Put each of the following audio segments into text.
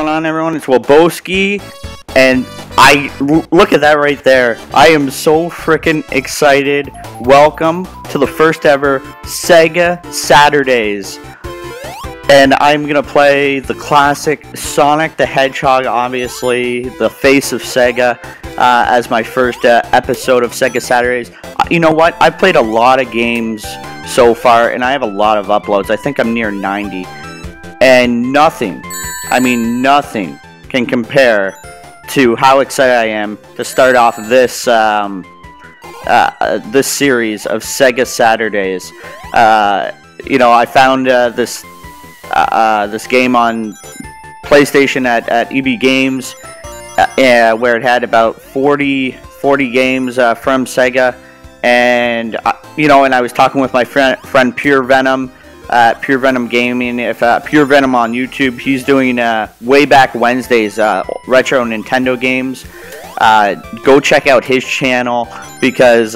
going on, everyone? It's Willboski, and look at that right there. I am so freaking excited. Welcome to the first ever Sega Saturdays. And I'm going to play the classic Sonic the Hedgehog, obviously, the face of Sega, as my first episode of Sega Saturdays. You know what? I've played a lot of games so far, and I have a lot of uploads. I think I'm near 90. And nothing can compare to how excited I am to start off this this series of Sega Saturdays. You know, I found this game on PlayStation at EB Games, where it had about 40 games from Sega, and you know, and I was talking with my friend Pure Venom. Pure Venom Gaming, if Pure Venom on YouTube, he's doing Wayback Wednesdays, retro Nintendo games. Go check out his channel because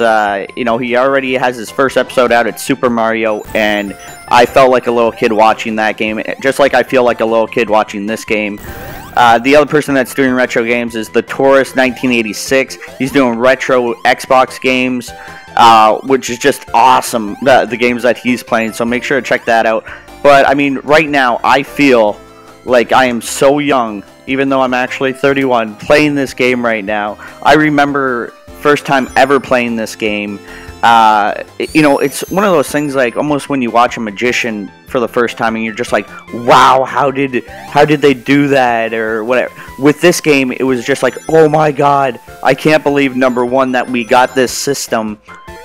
you know, he already has his first episode out at Super Mario, and I felt like a little kid watching that game, just like I feel like a little kid watching this game. The other person that's doing retro games is the Tourist 1986. He's doing retro Xbox games, which is just awesome, the games that he's playing, so make sure to check that out. But I mean, right now I feel like I am so young, even though I'm actually 31, playing this game right now. I remember first time ever playing this game. You know, it's one of those things like almost when you watch a magician for the first time and you're just like, wow, how did they do that, or whatever. With this game, it was just like, oh my god, I can't believe, number one, that we got this system,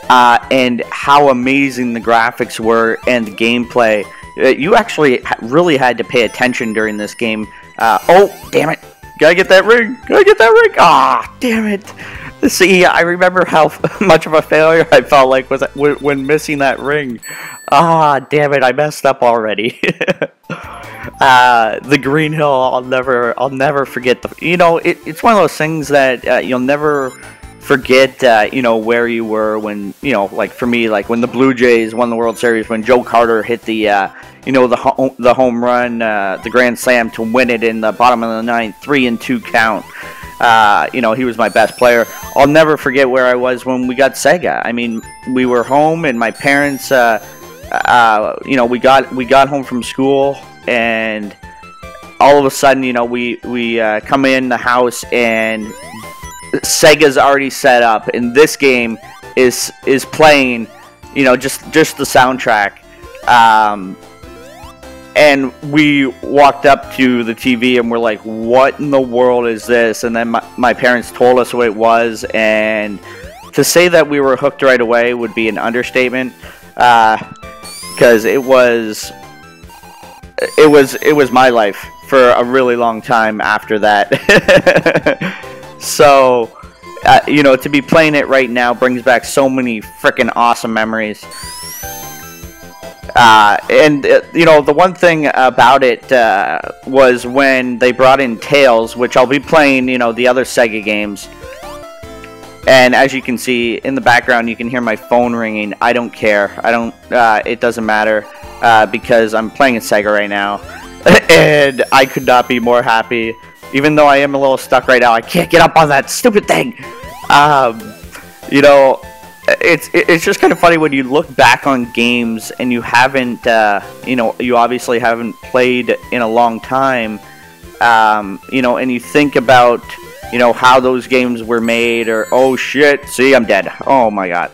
and how amazing the graphics were and the gameplay. You actually really had to pay attention during this game. Oh, damn it. Gotta get that ring. Ah, damn it. See, I remember how much of a failure I felt like when missing that ring. Ah, damn it, I messed up already. The Green Hill, I'll never forget. You know, it's one of those things that you'll never forget. You know, where you were when, you know, like for me, like when the Blue Jays won the World Series, when Joe Carter hit the you know, the home run, the grand slam to win it in the bottom of the ninth, 3-2 count. You know, he was my best player. I'll never forget where I was when we got Sega. I mean, we were home, and my parents, you know, we got home from school, and all of a sudden, you know, we come in the house, and Sega's already set up, and this game is playing. You know, just the soundtrack. And we walked up to the TV and we're like, what in the world is this? And then my parents told us what it was, and to say that we were hooked right away would be an understatement, because it was my life for a really long time after that. So, you know, to be playing it right now brings back so many freaking awesome memories. And you know, the one thing about it was when they brought in Tails, which I'll be playing, you know, the other Sega games. And as you can see in the background, you can hear my phone ringing. I don't care. It doesn't matter, because I'm playing a Sega right now, and I could not be more happy. Even though I am a little stuck right now, I can't get up on that stupid thing. You know, it's just kind of funny when you look back on games and you haven't, you know, you obviously haven't played in a long time, you know, and you think about, you know, how those games were made, or, oh shit, see, I'm dead. Oh my god.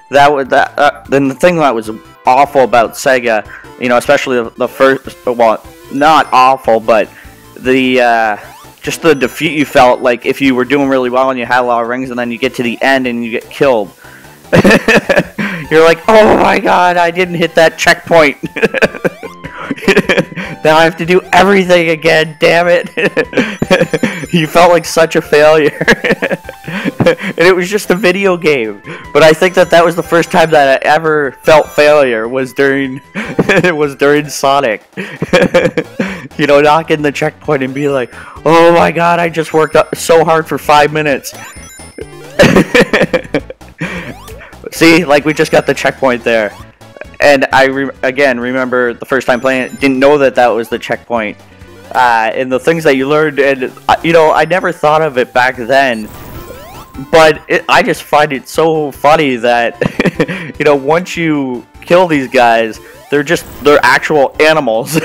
Then the thing that was awful about Sega, you know, especially the first, well, not awful, but the, just the defeat you felt like if you were doing really well and you had a lot of rings, and then you get to the end and you get killed. You're like, oh my god, I didn't hit that checkpoint. Now I have to do everything again, damn it. You felt like such a failure. And it was just a video game. But I think that was the first time that I ever felt failure, was during Sonic. You know, not getting the checkpoint and be like, oh my god, I just worked up so hard for 5 minutes. See, like, we just got the checkpoint there. And I, again, remember the first time playing it, didn't know that was the checkpoint. and the things that you learned, and you know, I never thought of it back then, but I just find it so funny that you know, once you kill these guys, they're actual animals.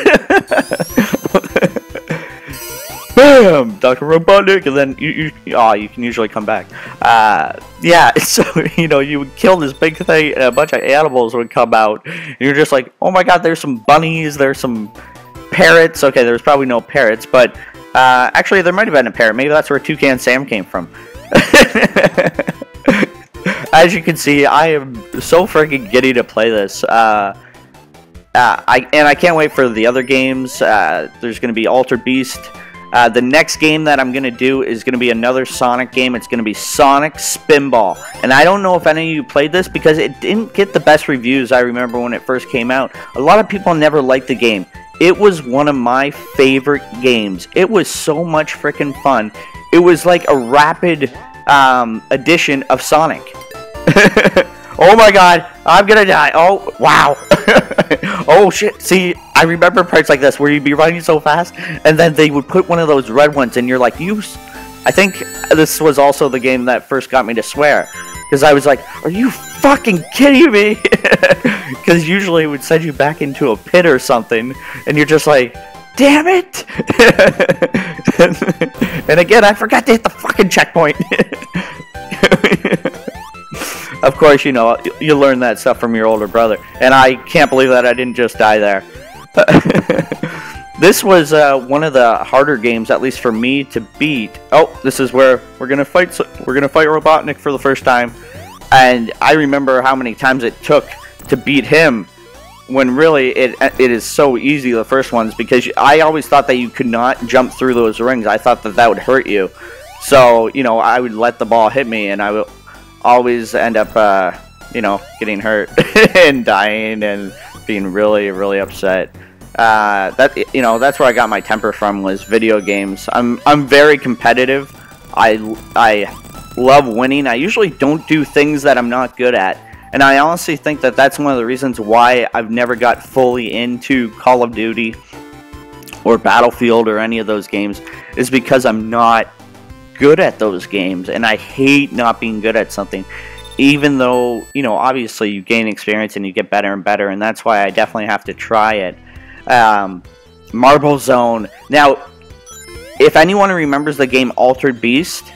Bam! Dr. Robotnik, and then you can usually come back. Yeah, so, you know, you would kill this big thing, and a bunch of animals would come out, and you're just like, oh my god, there's some bunnies, there's some parrots. Okay, there's probably no parrots, but, actually, there might have been a parrot. Maybe that's where Toucan Sam came from. As you can see, I am so freaking giddy to play this. I can't wait for the other games. There's going to be Altered Beast. The next game that I'm going to do is going to be another Sonic game. It's going to be Sonic Spinball. And I don't know if any of you played this because it didn't get the best reviews. I remember when it first came out. A lot of people never liked the game. It was one of my favorite games. It was so much freaking fun. It was like a rapid edition of Sonic. Oh my god, I'm gonna die. Oh, wow. Oh shit, see, I remember parts like this where you'd be running so fast, and then they would put one of those red ones, and you're like, I think this was also the game that first got me to swear, because I was like, are you fucking kidding me? Because usually it would send you back into a pit or something, and you're just like, damn it! And again, I forgot to hit the fucking checkpoint. Of course, you know, you learn that stuff from your older brother. And I can't believe that I didn't just die there. This was one of the harder games, at least for me, to beat. Oh, this is where we're gonna fight Robotnik for the first time. And I remember how many times it took to beat him, when really it is so easy, the first ones, because I always thought that you could not jump through those rings. I thought that would hurt you. So, you know, I would let the ball hit me, and I would always end up, you know, getting hurt and dying and being really, really upset. You know, that's where I got my temper from, was video games. I'm very competitive. I love winning. I usually don't do things that I'm not good at. And I honestly think that that's one of the reasons why I've never got fully into Call of Duty or Battlefield or any of those games, is because I'm not good at those games, and I hate not being good at something, even though, you know, obviously you gain experience and you get better and better, and that's why I definitely have to try it. Marble Zone. Now, if anyone remembers the game Altered Beast,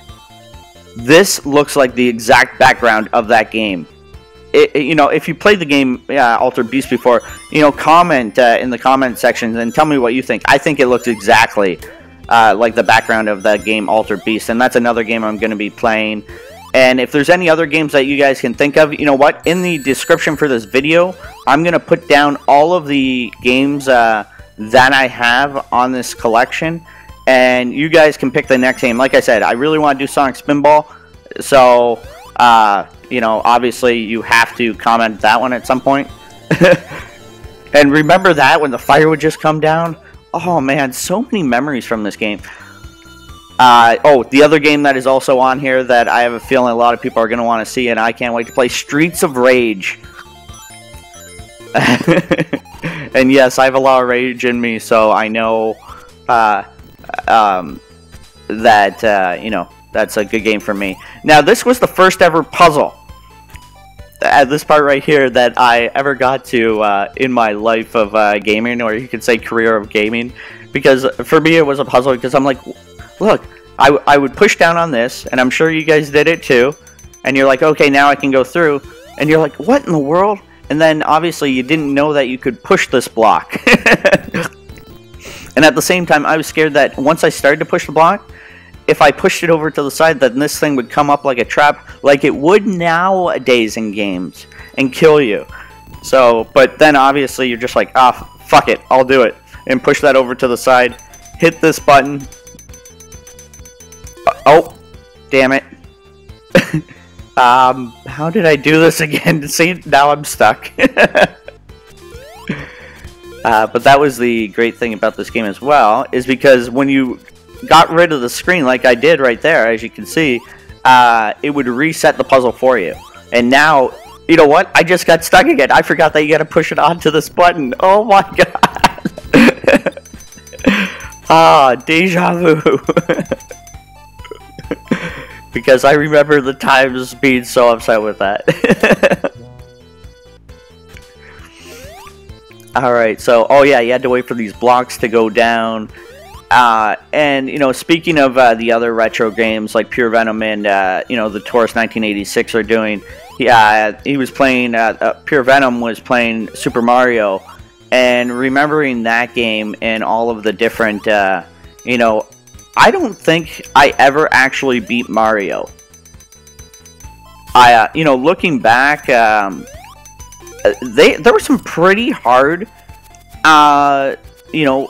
this looks like the exact background of that game. You know, if you played the game Altered Beast before, you know, comment in the comment section and tell me what you think. I think it looks exactly like the background of the game Altered Beast, and that's another game I'm going to be playing. And if there's any other games that you guys can think of, you know what, in the description for this video, I'm going to put down all of the games that I have on this collection, and you guys can pick the next game. Like I said, I really want to do Sonic Spinball, so, you know, obviously you have to comment that one at some point. And remember that, when the fire would just come down? Oh man, so many memories from this game. Oh, the other game that is also on here that I have a feeling a lot of people are going to want to see, and I can't wait to play, Streets of Rage. And yes, I have a lot of rage in me, so I know that, you know, that's a good game for me. Now, this was the first ever puzzle, at this part right here, that I ever got to in my life of gaming, or you could say career of gaming, because for me it was a puzzle, because I'm like, look, I would push down on this, and I'm sure you guys did it too, and you're like, okay, now I can go through, and you're like, what in the world? And then obviously you didn't know that you could push this block. And at the same time, I was scared that once I started to push the block, if I pushed it over to the side, then this thing would come up like a trap, like it would nowadays in games, and kill you. So, but then obviously you're just like, ah, fuck it, I'll do it. And push that over to the side, hit this button. Oh, damn it. How did I do this again? See, now I'm stuck. But that was the great thing about this game as well, is because when you got rid of the screen like I did right there, as you can see, it would reset the puzzle for you. And now, you know what? I just got stuck again. I forgot that you gotta push it onto this button. Oh my god. Ah, deja vu. Because I remember the times being so upset with that. Alright, so, oh yeah, you had to wait for these blocks to go down. And, you know, speaking of the other retro games like Pure Venom and, you know, the Taurus 1986 are doing, he was playing, Pure Venom was playing Super Mario, and remembering that game and all of the different, you know, I don't think I ever actually beat Mario. You know, looking back, there were some pretty hard, you know,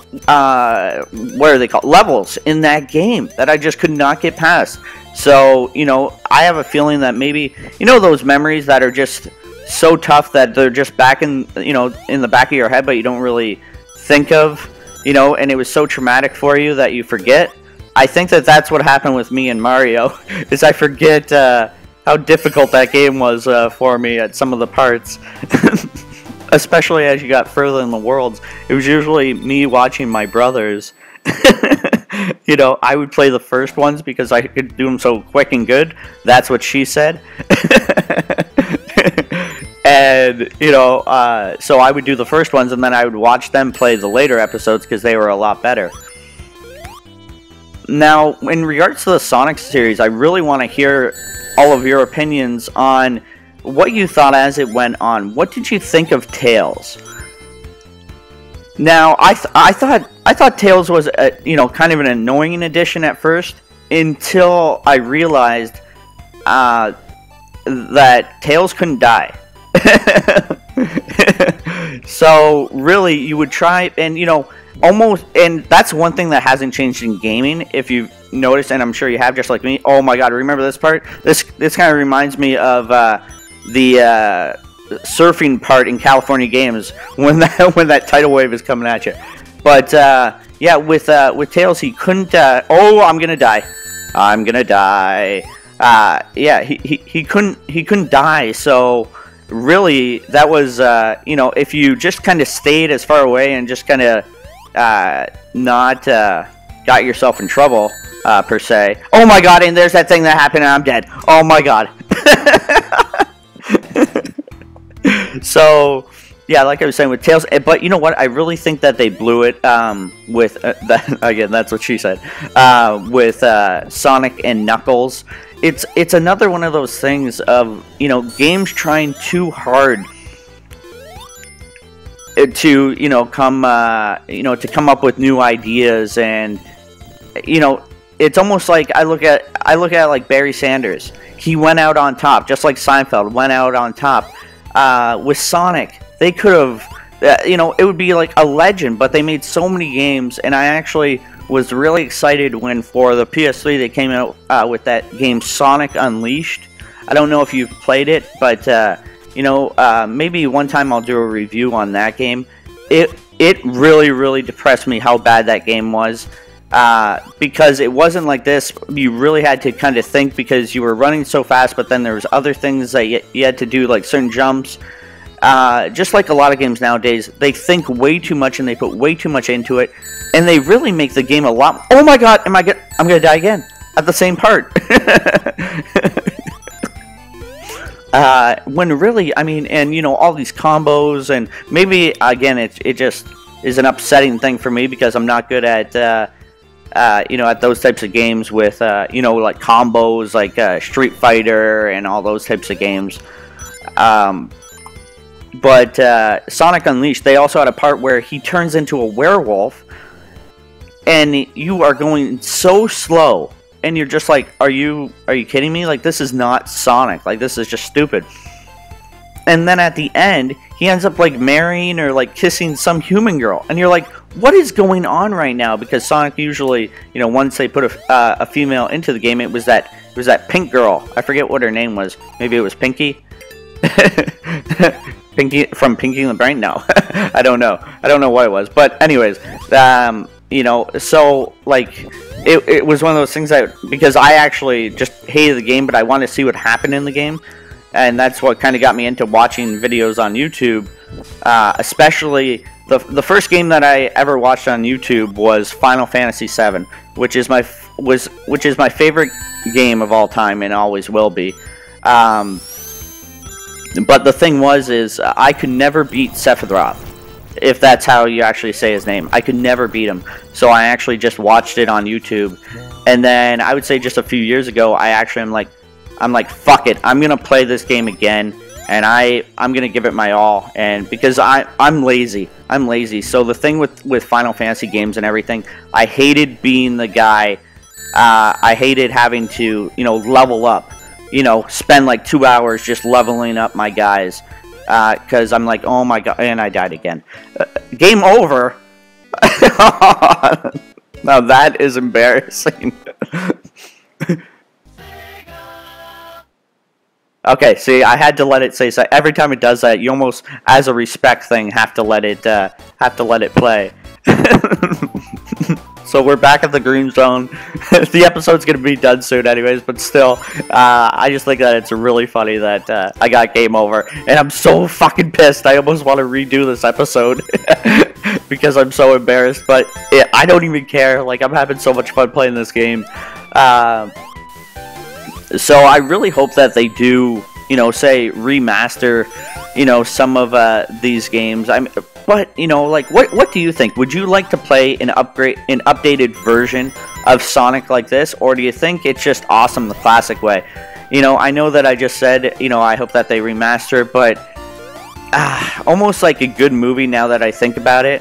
what are they called? Levels in that game that I just could not get past. So, you know, I have a feeling that maybe, you know, those memories that are just so tough that they're just back in, you know, in the back of your head, but you don't really think of, you know, and it was so traumatic for you that you forget. I think that that's what happened with me and Mario, is I forget how difficult that game was for me at some of the parts. Especially as you got further in the worlds. It was usually me watching my brothers. You know, I would play the first ones because I could do them so quick and good. That's what she said. And, you know, so I would do the first ones and then I would watch them play the later episodes because they were a lot better. Now, in regards to the Sonic series, I really want to hear all of your opinions on what you thought as it went on. What did you think of Tails? Now, I thought Tails was you know, kind of an annoying addition at first, until I realized that Tails couldn't die. So really, you would try, and you know, almost, and that's one thing that hasn't changed in gaming, if you've noticed, and I'm sure you have, just like me. Oh my god, remember this part? This kind of reminds me of the surfing part in California Games when that tidal wave is coming at you. But yeah, with Tails, he couldn't. Oh, I'm gonna die. I'm gonna die. Yeah, he couldn't die. So really, that was you know, if you just kind of stayed as far away and just kind of not got yourself in trouble per se. Oh my god! And there's that thing that happened, and I'm dead. Oh my god. So, yeah, like I was saying with Tails, but you know what? I really think that they blew it with, that, again, that's what she said, with Sonic and Knuckles. It's another one of those things of, you know, games trying too hard to, you know, come up with new ideas, and, you know, it's almost like I look at like Barry Sanders. He went out on top, just like Seinfeld went out on top. With Sonic, they could have, you know, it would be like a legend, but they made so many games, and I actually was really excited when for the PS3 they came out with that game Sonic Unleashed. I don't know if you've played it, but you know, maybe one time I'll do a review on that game. It really depressed me how bad that game was. Because it wasn't like this. You really had to kind of think, because you were running so fast, but then there was other things that you had to do, like certain jumps. Just like a lot of games nowadays, they think way too much and they put way too much into it, and they really make the game a lot. Oh my god, I'm gonna die again at the same part. When really, I mean, and you know, all these combos, and maybe again, it just is an upsetting thing for me because I'm not good at. You know, at those types of games with, you know, like combos, like Street Fighter and all those types of games. But Sonic Unleashed, they also had a part where he turns into a werewolf, and you are going so slow, and you're just like, are you kidding me? Like, this is not Sonic. Like, this is just stupid. And then at the end, he ends up like marrying or like kissing some human girl, and you're like, what is going on right now? Because Sonic usually, you know, once they put a female into the game, it was that pink girl. I forget what her name was. Maybe it was Pinky. Pinky from Pinky and the Brain. No, I don't know. I don't know what it was. But anyways, you know, so like it was one of those things that, because I actually just hated the game, but I wanted to see what happened in the game. and that's what kind of got me into watching videos on YouTube. Especially the first game that I ever watched on YouTube was Final Fantasy VII, which is my favorite game of all time and always will be. But the thing is I could never beat Sephiroth, if that's how you actually say his name. I could never beat him, so I actually just watched it on YouTube. And then I would say just a few years ago, I'm like, fuck it, I'm gonna play this game again, and I'm gonna give it my all. And because I'm lazy, so the thing with Final Fantasy games and everything, I hated being the guy. I hated having to, level up. Spend like 2 hours just leveling up my guys, because I'm like, oh my god, and I died again. Game over. Now that is embarrassing. Okay, see, I had to let it say so. Every time it does that, you almost, as a respect thing, have to let it play. So we're back at the green zone. The episode's gonna be done soon, anyways. But still, I just think that it's really funny that I got game over, and I'm so fucking pissed. I almost want to redo this episode because I'm so embarrassed. But I don't even care. Like, I'm having so much fun playing this game. So I really hope that they do, say remaster, some of these games. But, like, what do you think? Would you like to play an updated version of Sonic like this? Or do you think it's just awesome the classic way? I know that I just said, I hope that they remaster, but almost like a good movie now that I think about it.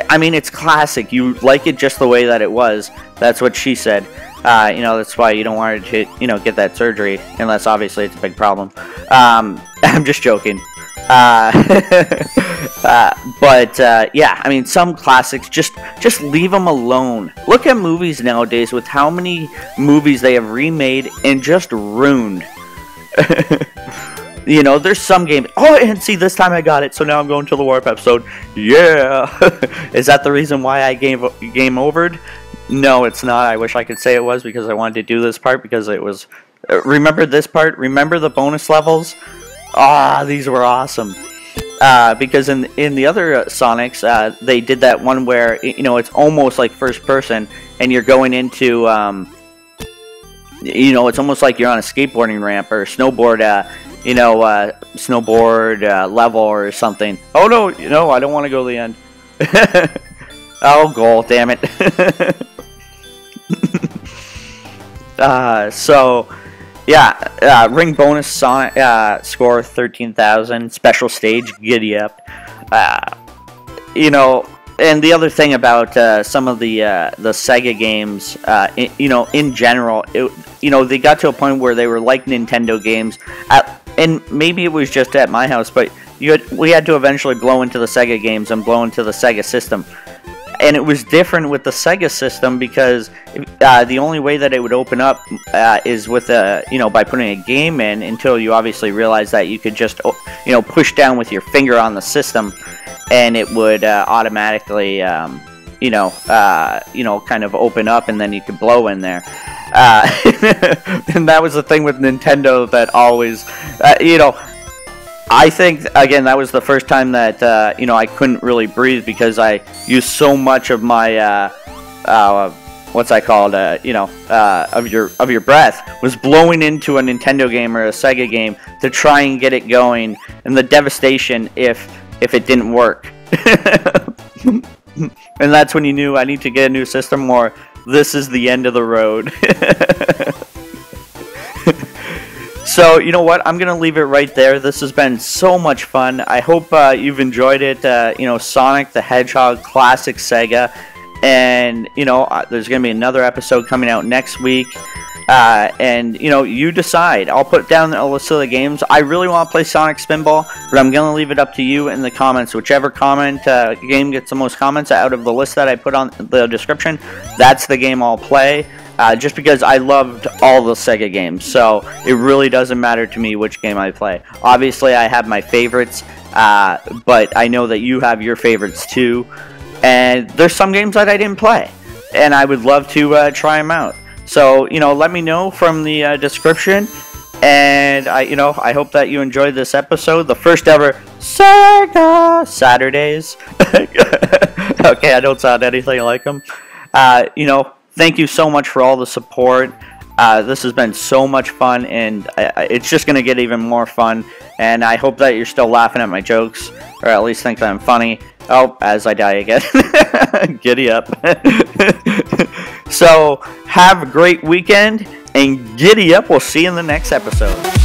I mean, it's classic. You like it just the way that it was. That's what she said. That's why you don't want her to, get that surgery, unless obviously it's a big problem. I'm just joking. Yeah, I mean, some classics, just leave them alone. Look at movies nowadays with how many movies they have remade and just ruined. There's some games. Oh, and see, this time I got it, so now I'm going to the Warp episode. Yeah! Is that the reason why I game overed? No, it's not. I wish I could say it was, because I wanted to do this part, because it was... remember this part? Remember the bonus levels? These were awesome. Because in the other Sonics, they did that one where, it's almost like first person, and you're going into, it's almost like you're on a skateboarding ramp or a snowboard, level or something. Oh, no, I don't want to go to the end. Oh, goal, damn it. Yeah, ring bonus Sonic, score 13,000, special stage, Giddy Up. And the other thing about some of the Sega games, in general, they got to a point where they were like Nintendo games, and maybe it was just at my house, but we had to eventually blow into the Sega games and blow into the Sega system. And it was different with the Sega system, because the only way that it would open up is with by putting a game in, until you obviously realize that you could just push down with your finger on the system, and it would automatically kind of open up, and then you could blow in there. And that was the thing with Nintendo that always I think, again, that was the first time that, I couldn't really breathe, because I used so much of my, what's that called, of your breath, was blowing into a Nintendo game or a Sega game to try and get it going, and the devastation if it didn't work. And that's when you knew, I need to get a new system, or this is the end of the road. So, you know what? I'm going to leave it right there. This has been so much fun. I hope you've enjoyed it. Sonic the Hedgehog, classic Sega. And, there's going to be another episode coming out next week. And, you decide. I'll put down a list of the games. I really want to play Sonic Spinball, but I'm going to leave it up to you in the comments. Whichever game gets the most comments out of the list that I put on the description, that's the game I'll play. Just because I loved all the Sega games, so it really doesn't matter to me which game I play. Obviously, I have my favorites, but I know that you have your favorites too. And there's some games that I didn't play, and I would love to try them out. So, let me know from the description, And I hope that you enjoyed this episode, the first ever Sega Saturdays. Okay, I don't sound anything like them. Thank you so much for all the support. This has been so much fun, and it's just going to get even more fun. And I hope that you're still laughing at my jokes, or at least think that I'm funny. Oh, as I die again. Giddy up. So, have a great weekend, and giddy up. We'll see you in the next episode.